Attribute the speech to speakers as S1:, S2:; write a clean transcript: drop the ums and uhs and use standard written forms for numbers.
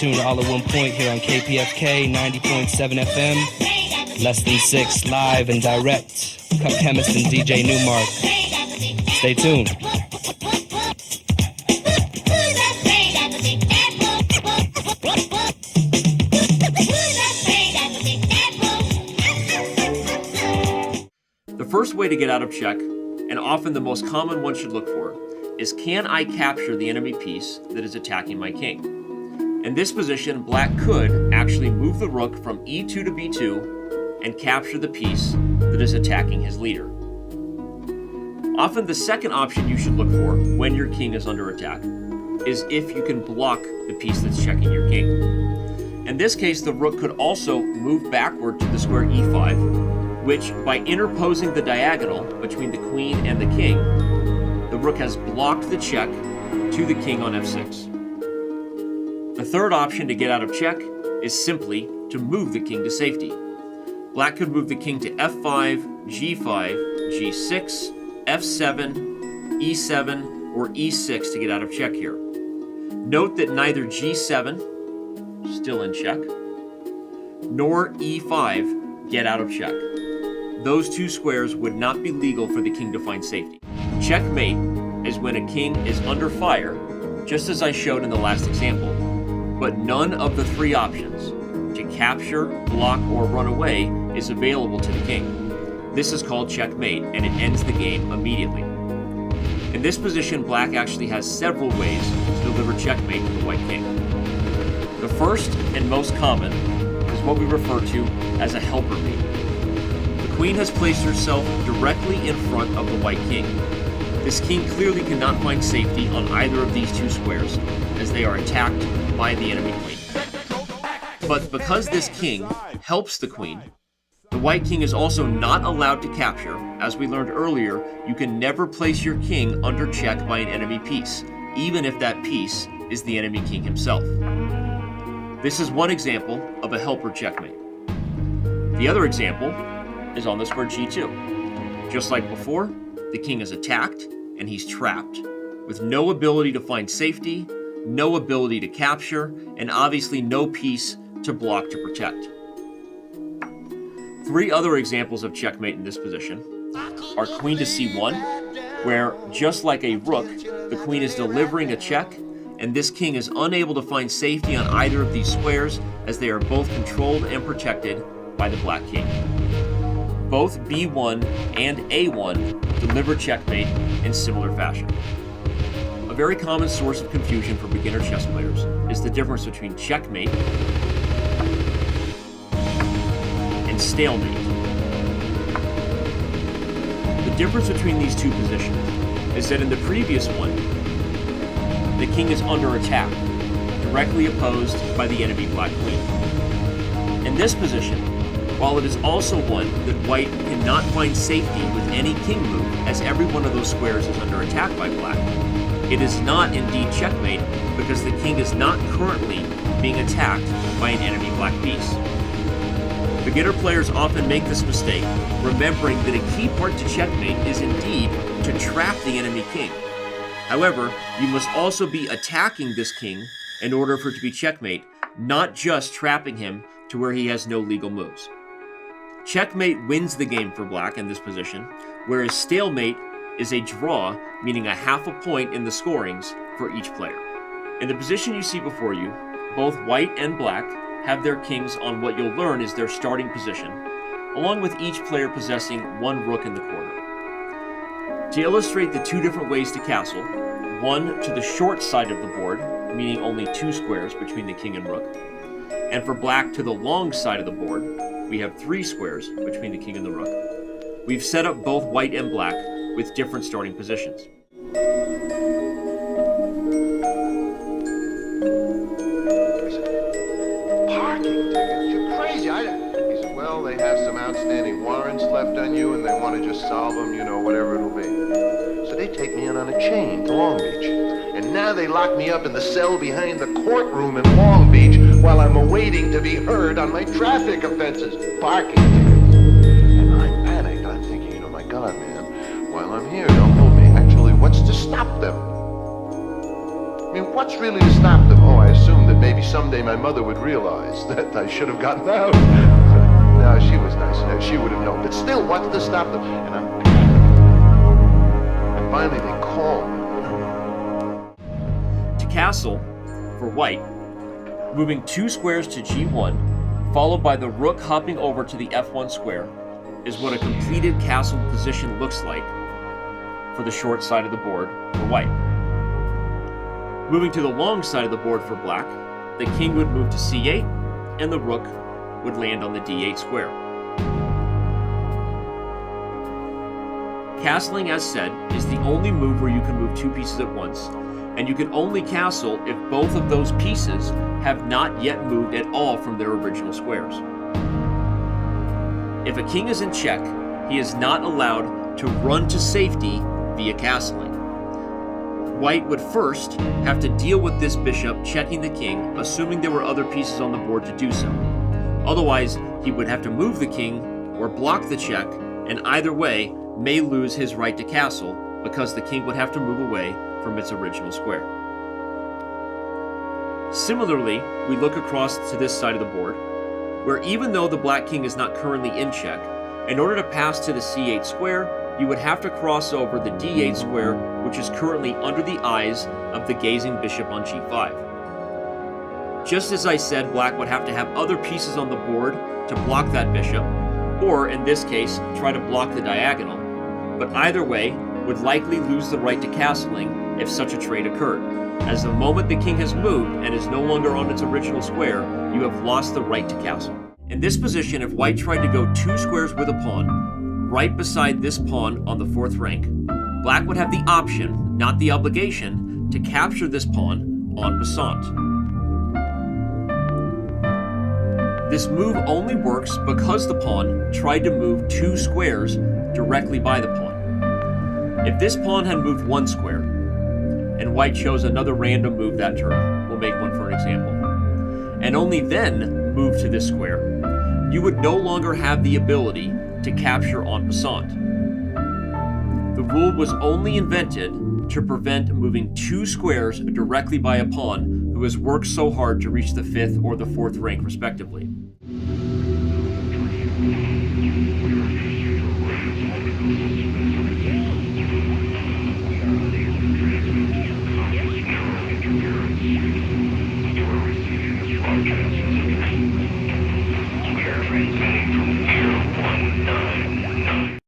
S1: tuned to All at One Point here on KPFK 90.7 FM. Less Than 6, live and direct. Cut Chemist and DJ Newmark. Stay tuned.
S2: The first way to get out of check, and often the most common one should look for, is can I capture the enemy piece that is attacking my king? In this position, black could actually move the rook from e2 to b2 and capture the piece that is attacking his leader. Often the second option you should look for when your king is under attack is if you can block the piece that's checking your king. In this case, the rook could also move backward to the square e5, which, by interposing the diagonal between the queen and the king, the rook has blocked the check to the king on f6. The third option to get out of check is simply to move the king to safety. Black could move the king to f5, g5, g6, f7, e7, or e6 to get out of check here. Note that neither g7, still in check, nor e5 get out of check. Those two squares would not be legal for the king to find safety. Checkmate is when a king is under fire, just as I showed in the last example, but none of the three options, to capture, block, or run away, is available to the king. This is called checkmate, and it ends the game immediately. In this position, black actually has several ways to deliver checkmate to the white king. The first and most common is what we refer to as a helper mate. The queen has placed herself directly in front of the white king. This king clearly cannot find safety on either of these two squares, as they are attacked by the enemy queen. But because this king helps the queen, the white king is also not allowed to capture. As we learned earlier, you can never place your king under check by an enemy piece, even if that piece is the enemy king himself. This is one example of a helper checkmate. The other example is on the square g2. Just like before, the king is attacked and he's trapped, with no ability to find safety, no ability to capture, and obviously no piece to block to protect. Three other examples of checkmate in this position are queen to c1, where just like a rook, the queen is delivering a check, and this king is unable to find safety on either of these squares as they are both controlled and protected by the black king. Both b1 and a1 deliver checkmate in similar fashion. A very common source of confusion for beginner chess players is the difference between checkmate and stalemate. The difference between these two positions is that in the previous one, the king is under attack, directly opposed by the enemy black queen. In this position, while it is also one that white cannot find safety with any king move, as every one of those squares is under attack by black, it is not indeed checkmate because the king is not currently being attacked by an enemy black piece. Beginner players often make this mistake, remembering that a key part to checkmate is indeed to trap the enemy king. However, you must also be attacking this king in order for it to be checkmate, not just trapping him to where he has no legal moves. Checkmate wins the game for black in this position, whereas stalemate is a draw, meaning a half a point in the scorings for each player. In the position you see before you, both white and black have their kings on what you'll learn is their starting position, along with each player possessing one rook in the corner. To illustrate the two different ways to castle, one to the short side of the board, meaning only two squares between the king and rook, and for black to the long side of the board, we have three squares between the king and the rook. We've set up both white and black with different starting positions.
S3: Parking tickets? You're crazy. He said, well, they have some outstanding warrants left on you and they want to just solve them, you know, whatever it'll be. So they take me in on a chain to Long Beach. And now they lock me up in the cell behind the courtroom in Long Beach while I'm awaiting to be heard on my traffic offenses. Parking tickets. And I'm panicked. I'm thinking, oh my God, man, while I'm here, don't hold me. Actually, what's to stop them? I mean, what's really to stop them? Oh, I assumed that maybe someday my mother would realize that I should have gotten out. No, she was nice enough. She would have known. But still, what's to stop them? And finally, they called me.
S2: To castle, for white, moving 2 squares to g1, followed by the rook hopping over to the f1 square, is what a completed castle position looks like for the short side of the board for white. Moving to the long side of the board for black, the king would move to c8, and the rook would land on the d8 square. Castling, as said, is the only move where you can move 2 pieces at once, and you can only castle if both of those pieces have not yet moved at all from their original squares. If a king is in check, he is not allowed to run to safety via castling. White would first have to deal with this bishop checking the king, assuming there were other pieces on the board to do so. Otherwise, he would have to move the king or block the check, and either way may lose his right to castle because the king would have to move away from its original square. Similarly, we look across to this side of the board, where even though the black king is not currently in check, in order to pass to the c8 square, you would have to cross over the d8 square, which is currently under the eyes of the gazing bishop on g5. Just as I said, black would have to have other pieces on the board to block that bishop, or in this case, try to block the diagonal, but either way would likely lose the right to castling if such a trade occurred, as the moment the king has moved and is no longer on its original square, you have lost the right to castle. In this position, if white tried to go 2 squares with a pawn, right beside this pawn on the 4th rank, black would have the option, not the obligation, to capture this pawn en passant. This move only works because the pawn tried to move 2 squares directly by the pawn. If this pawn had moved 1 square, and white chose another random move that turn, we'll make one for an example, and only then moved to this square, you would no longer have the ability to capture en passant. The rule was only invented to prevent moving 2 squares directly by a pawn who has worked so hard to reach the 5th or the 4th rank respectively.